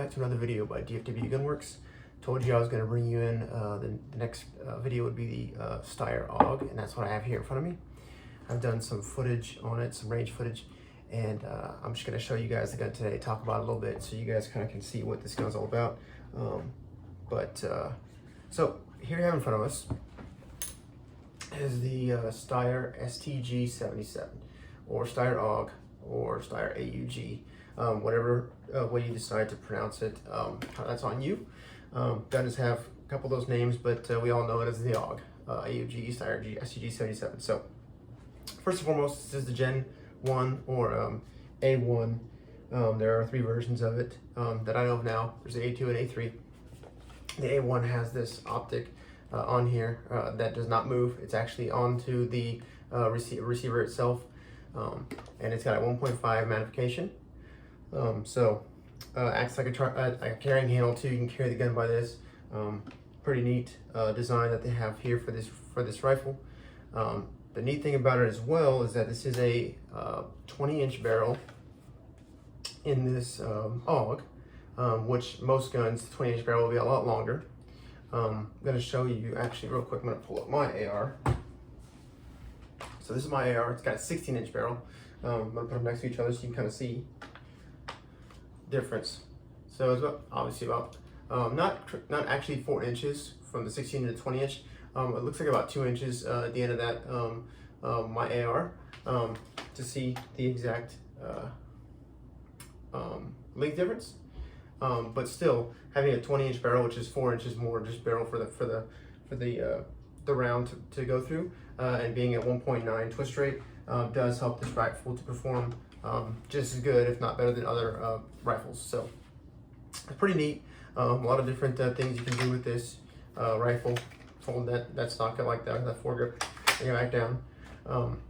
back to another video by DFW Gunworks. Told you I was going to bring you in, the next video would be the Steyr AUG, and that's what I have here in front of me. I've done some footage on it, some range footage, and I'm just going to show you guys the gun today, talk about it a little bit so you guys kind of can see what this gun's all about. So here you have in front of us is the Steyr STG77, or Steyr AUG, or Steyr AUG, whatever way you decide to pronounce it, that's on you. Guns have a couple of those names, but we all know it as the AUG, AUG, Steyr STG77. So first and foremost, this is the Gen 1 or A1. There are 3 versions of it that I know of now. There's the A2 and A3. The A1 has this optic on here that does not move. It's actually onto the receiver itself, and it's got a 1.5 magnification. Acts like a carrying handle too. You can carry the gun by this. Pretty neat design that they have here for this rifle. The neat thing about it as well is that this is a 20-inch barrel in this AUG, which most guns, the 20-inch barrel will be a lot longer. I'm going to show you actually real quick. I'm going to pull up my AR. So this is my AR. It's got a 16-inch barrel. I'm going to put them next to each other so you can kind of see difference. So it's obviously about not actually 4 inches from the 16 to the 20 inch. It looks like about 2 inches at the end of that my AR, to see the exact length difference. But still, having a 20-inch barrel, which is 4 inches more just barrel for the round to go through, and being at 1.9 twist rate, does help this rifle to perform just as good, if not better, than other rifles. So it's pretty neat. A lot of different things you can do with this rifle. Hold that stock like that foregrip, bring it back down. I'm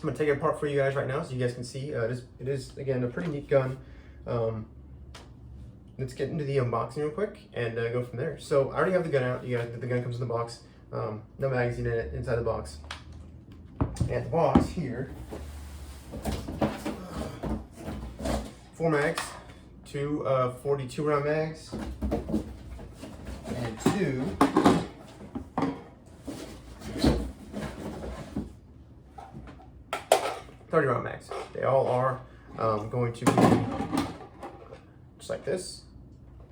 gonna take it apart for you guys right now so you guys can see. It is again a pretty neat gun. Let's get into the unboxing real quick and go from there. So I already have the gun out. You guys, the gun comes in the box. No magazine in it inside the box. And the box here, 4 mags, 2 42 round mags, and 2 30 round mags. They all are going to be just like this.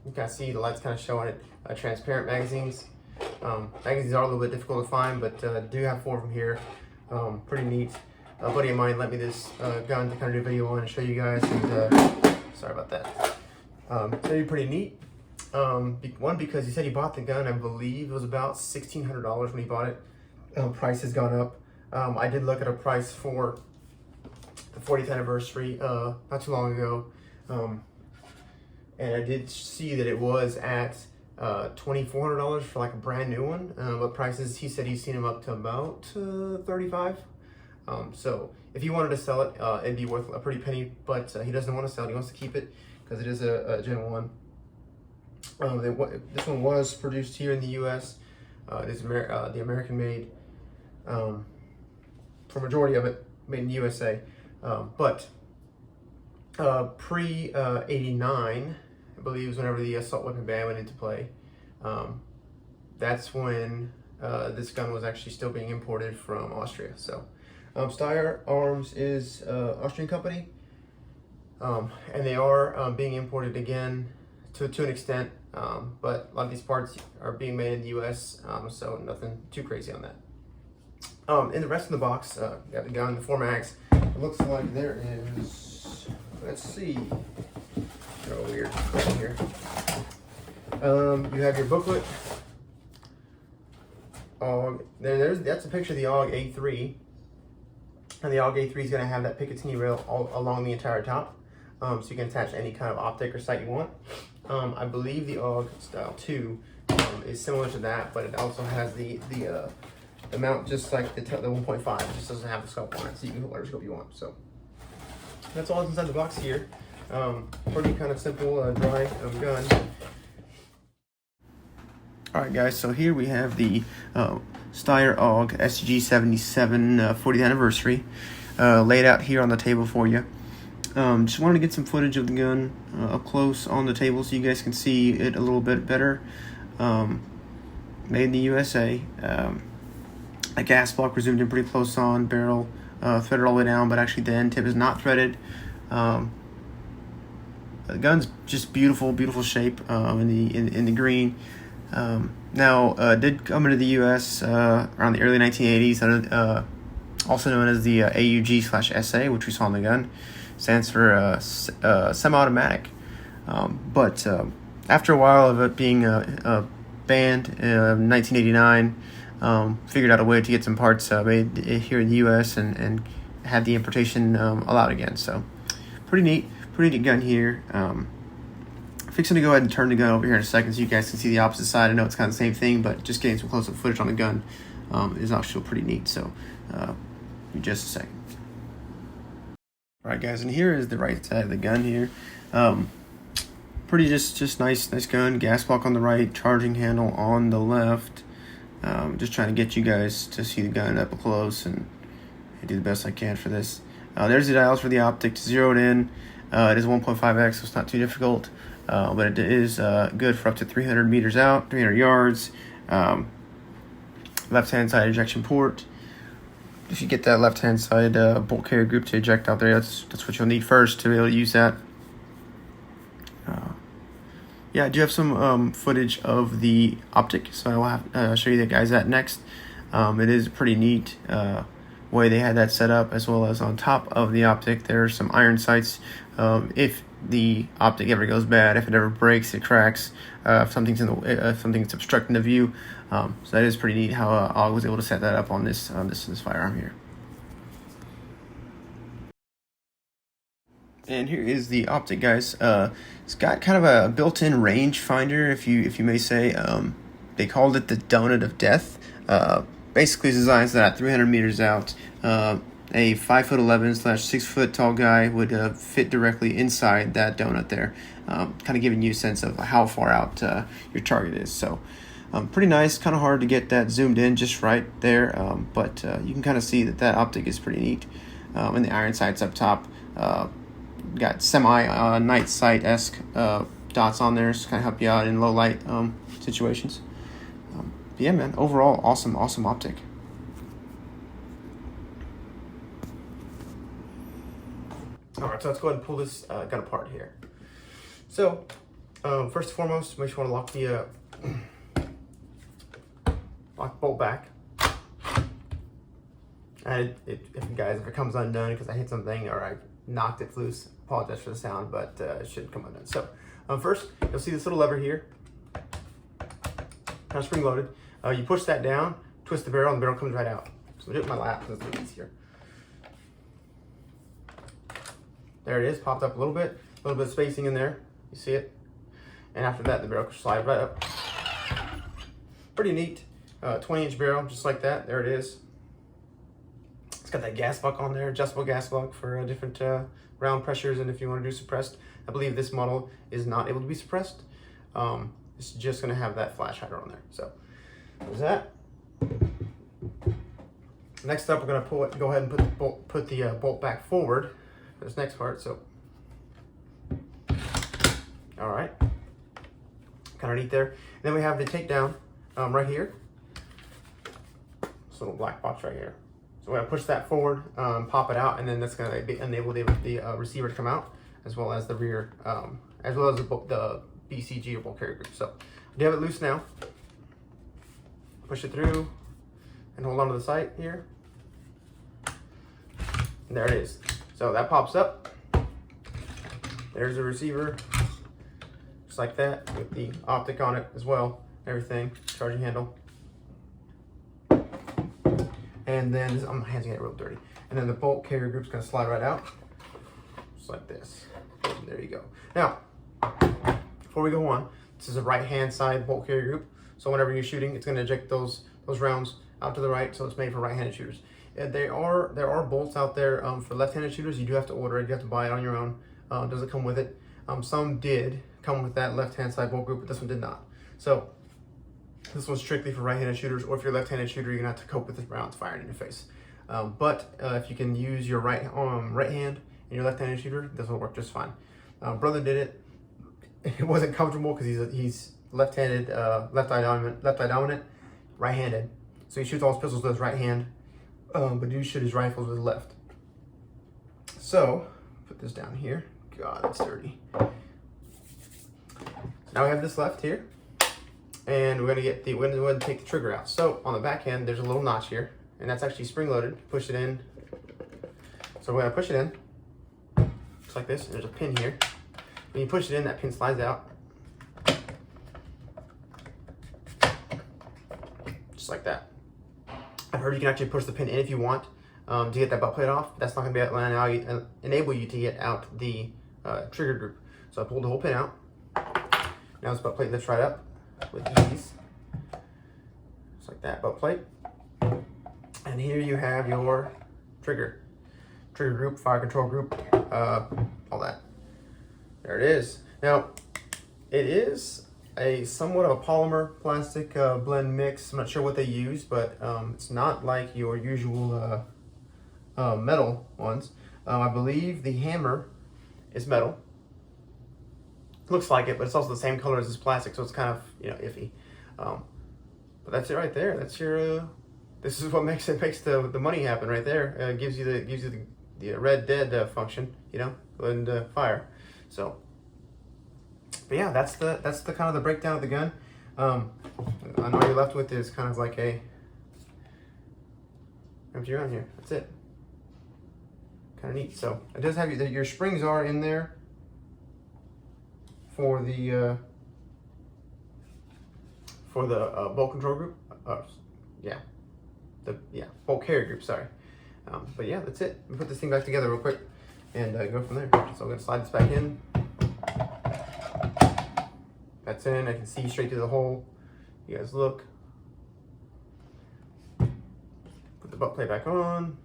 You can see the light's kind of showing it. Transparent magazines. Magazines are a little bit difficult to find, but do have 4 of them here. Pretty neat. A buddy of mine lent me this gun to kind of do a video on and show you guys. And sorry about that. It's gonna be pretty neat. One, because he said he bought the gun, I believe it was about $1,600 when he bought it. Price has gone up. I did look at a price for the 40th anniversary not too long ago, and I did see that it was at $2,400 for like a brand new one, but prices, he said he's seen them up to about $35. So if he wanted to sell it, it'd be worth a pretty penny, but he doesn't want to sell it. He wants to keep it because it is a Gen 1. This one was produced here in the US. It is the American made, for majority of it made in the USA. But pre-89, I believe, is whenever the assault weapon ban went into play. That's when this gun was actually still being imported from Austria. So Steyr Arms is an Austrian company, and they are being imported again to an extent, but a lot of these parts are being made in the US, so nothing too crazy on that. In the rest of the box, you got the gun, the 4 mags. It looks like there is, let's see, oh, weird here. You have your booklet. That's a picture of the AUG A3, and the AUG A3 is going to have that Picatinny rail all along the entire top, so you can attach any kind of optic or sight you want. I believe the AUG Style 2 is similar to that, but it also has the mount just like the 1.5. It just doesn't have the scope on it, so you can put whatever scope you want. So that's all that's inside the box here. Pretty kind of simple, dry gun. Alright guys, so here we have the Steyr AUG STG77 40th anniversary laid out here on the table for you. Just wanted to get some footage of the gun up close on the table so you guys can see it a little bit better. Made in the USA. A gas block was zoomed in pretty close on, barrel threaded all the way down, but actually the end tip is not threaded. The gun's just beautiful shape in the green. Now did come into the U.S. Around the early 1980s, also known as the AUG/SA, which we saw on the gun. Stands for semi-automatic. But after a while of it being banned in 1989, figured out a way to get some parts made here in the U.S. and had the importation allowed again. So pretty neat gun here. Fixing to go ahead and turn the gun over here in a second so you guys can see the opposite side. I know it's kind of the same thing, but just getting some close-up footage on the gun is actually pretty neat. So in just a second. All right, guys, and here is the right side of the gun here. Pretty just nice gun. Gas block on the right, charging handle on the left. Just trying to get you guys to see the gun up close and do the best I can for this. There's the dials for the optic zeroed in. It is 1.5x, so it's not too difficult, but it is good for up to 300 meters out, 300 yards. Left-hand side ejection port. If you get that left-hand side bolt carrier group to eject out there, that's what you'll need first to be able to use that. Yeah, I do have some footage of the optic, so I will have show you the guys that next. It is a pretty neat way they had that set up, as well as on top of the optic there are some iron sights. If the optic ever goes bad, if it ever breaks, it cracks, if something's obstructing the view. So that is pretty neat how I was able to set that up on this firearm here. And here is the optic, guys. It's got kind of a built-in range finder, if you may say. They called it the donut of death. Basically, it's designed so that at 300 meters out, a 5'11" / 6 foot tall guy would fit directly inside that donut there, kind of giving you a sense of how far out your target is. So pretty nice. Kind of hard to get that zoomed in just right there, but you can kind of see that optic is pretty neat. And the iron sights up top got semi night sight-esque dots on there, so kind of help you out in low light situations. Yeah, man, overall awesome optic. All right, so let's go ahead and pull this gun apart here. So first and foremost, make sure you want to lock the bolt back. And if it comes undone because I hit something or I knocked it loose, apologize for the sound, but it shouldn't come undone. So first, you'll see this little lever here, kind of spring loaded. You push that down, twist the barrel, and the barrel comes right out. So I'll do it in my lap because it's a little easier. There it is, popped up a little bit of spacing in there. You see it? And after that, the barrel can slide right up. Pretty neat. 20-inch barrel, just like that. There it is. It's got that gas block on there, adjustable gas block for different round pressures, and if you want to do suppressed. I believe this model is not able to be suppressed. It's just going to have that flash hider on there. So there's that. Next up, we're going to go ahead and put the bolt back forward for this next part. So, all right, kind of neat there. And then we have the takedown right here. This little black box right here. So we're going to push that forward, pop it out, and then that's going to enable the receiver to come out, as well as the rear, as well as the BCG or bolt carrier group. So I do have it loose now. Push it through and hold on to the sight here. And there it is. So that pops up. There's the receiver, just like that, with the optic on it as well. Everything, charging handle. And then, my hands get real dirty. And then the bolt carrier group's gonna slide right out, just like this. And there you go. Now, before we go on, this is a right-hand side bolt carrier group. So whenever you're shooting, it's gonna eject those rounds out to the right. So it's made for right-handed shooters. There are bolts out there for left-handed shooters. You do have to order it. You have to buy it on your own. It doesn't come with it. Some did come with that left-hand side bolt group, but this one did not. So this one's strictly for right-handed shooters, or if you're a left-handed shooter, you're gonna have to cope with the rounds firing in your face. But if you can use your right hand and you're a left-handed shooter, this will work just fine. Brother did it. It wasn't comfortable because he's left-handed, left eye dominant, right-handed. So he shoots all his pistols with his right hand, but do shoot his rifles with his left. So put this down here. God, that's dirty. So now we have this left here, and we're gonna go ahead and take the trigger out. So on the back end, there's a little notch here, and that's actually spring-loaded. Push it in. So we're gonna push it in, just like this. And there's a pin here. When you push it in, that pin slides out, just like that. I've heard you can actually push the pin in if you want to get that butt plate off. That's not going to be enable you to get out the trigger group. So I pulled the whole pin out. Now this butt plate lifts right up with ease, just like that butt plate. And here you have your trigger group, fire control group, all that. There it is. Now, it is a somewhat of a polymer plastic blend mix. I'm not sure what they use, but it's not like your usual metal ones. I believe the hammer is metal. Looks like it, but it's also the same color as this plastic, so it's kind of, you know, iffy. But that's it right there. That's your. This is what makes the money happen right there. Gives you the red dead function, you know, and fire. So, but yeah, that's the kind of the breakdown of the gun. And all you're left with is kind of like a empty round here. That's it. Kind of neat. So it does have your springs are in there for the bolt control group. Bolt carrier group. Sorry. But yeah, that's it. Let me put this thing back together real quick and go from there. So I'm gonna slide this back in. That's in. I can see straight through the hole. You guys look. Put the butt plate back on.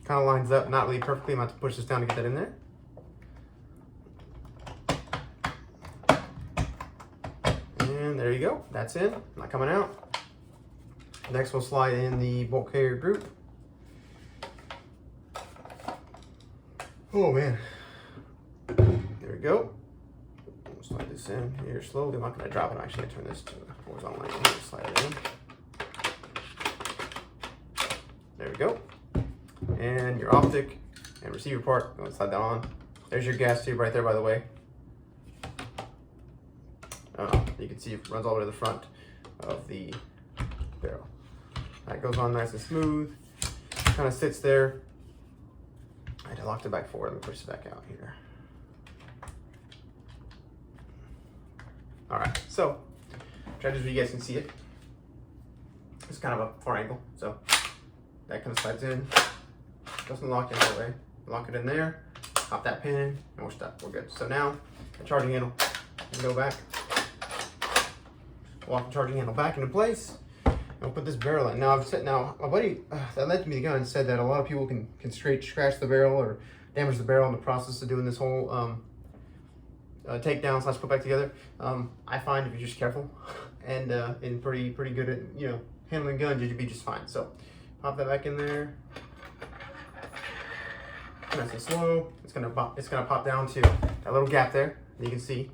Kind of lines up, not really perfectly. I'm going to have to push this down to get that in there. And there you go. That's in. Not coming out. Next we'll slide in the bolt carrier group. Oh man. There we go. Slide this in here slowly. I'm not going to drop it. I'm actually going to turn this to a horizontal line here. Slide it in. There we go. And your optic and receiver part. I'm going to slide that on. There's your gas tube right there, by the way. You can see it runs all the way to the front of the barrel. That goes on nice and smooth. Kind of sits there. I locked it back forward. Let me push it back out here. All right, so try to so you guys can see it. It's kind of a far angle, so that kind of slides in. Doesn't lock in that way. Lock it in there. Pop that pin in, and we're stuck. We're good. So now the charging handle can go back. Lock the charging handle back into place. And we'll put this barrel in. Now my buddy that lent me the gun said that a lot of people can scratch the barrel or damage the barrel in the process of doing this whole takedown / put back together. I find if you're just careful and pretty good at, you know, handling guns, you'd be just fine. So pop that back in there. Nice and slow. It's gonna pop down to that little gap there. You can see,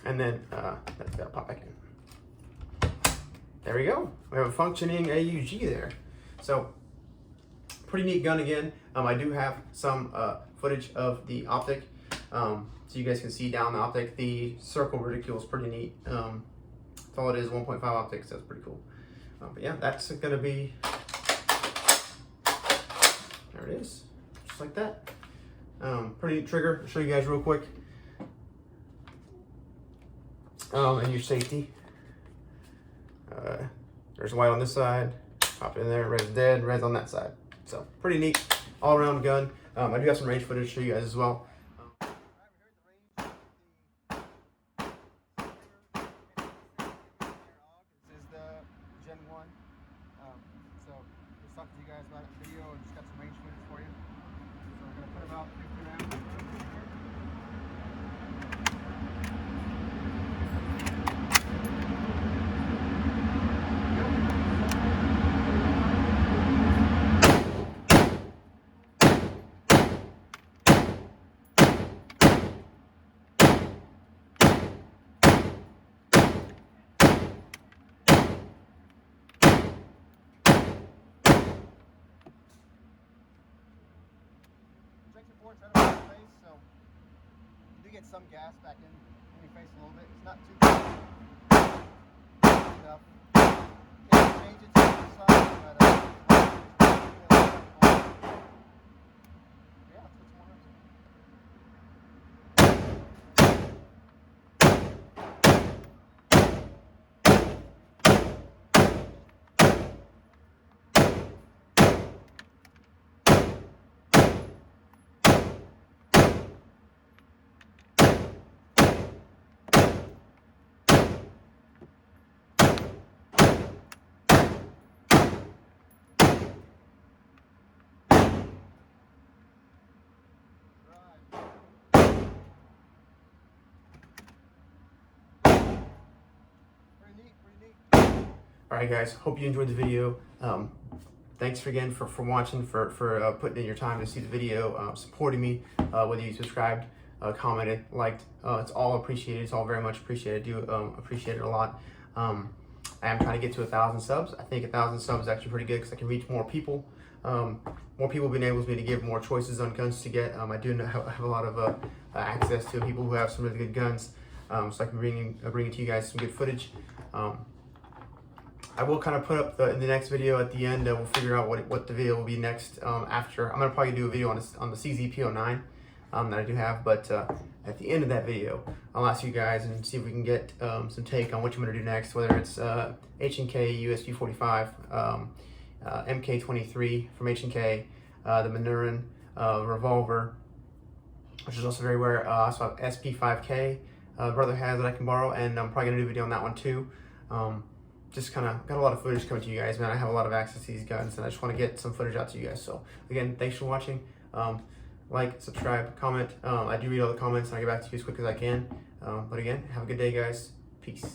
and then that's gotta pop back in. There we go. We have a functioning AUG there. So pretty neat gun again. I do have some footage of the optic, so you guys can see down the optic. The circle reticule is pretty neat. That's all it is, 1.5 optics. That's pretty cool. But yeah, that's gonna be. There it is, just like that. Pretty neat trigger. I'll show you guys real quick. And your safety. There's white on this side. Pop it in there. Red's dead. Red's on that side. So pretty neat, all around gun. I do have some range footage to show you guys as well. This is the Gen 1. So just talked to you guys about a video and just got some range footage for you. So we're gonna put about 50 rounds. before, it's right above your face, so you do get some gas back in your face a little bit. It's not too enough. Can't change it to the side, but yeah, let's put some more in. All right, guys. Hope you enjoyed the video. Thanks again for watching, for putting in your time to see the video, supporting me. Whether you subscribed, commented, liked, it's all appreciated. It's all very much appreciated. I do appreciate it a lot. I am trying to get to 1,000 subs. I think 1,000 subs is actually pretty good because I can reach more people. More people being able to give more choices on guns to get. I do have a lot of access to people who have some really good guns, so I can bring to you guys some good footage. I will kind of put up in the next video at the end. We'll figure out what the video will be next after. I'm gonna probably do a video on the CZP09 that I do have, but at the end of that video, I'll ask you guys and see if we can get some take on what you're gonna do next, whether it's H&K USP 45, MK23 from H&K, the Manurin revolver, which is also very rare. I also have SP5K, brother has that I can borrow, and I'm probably gonna do a video on that one too. Just kind of got a lot of footage coming to you guys, man. I have a lot of access to these guns, and I just want to get some footage out to you guys. So again, thanks for watching. Like, subscribe, comment. I do read all the comments, and I get back to you as quick as I can. But again, have a good day, guys. Peace.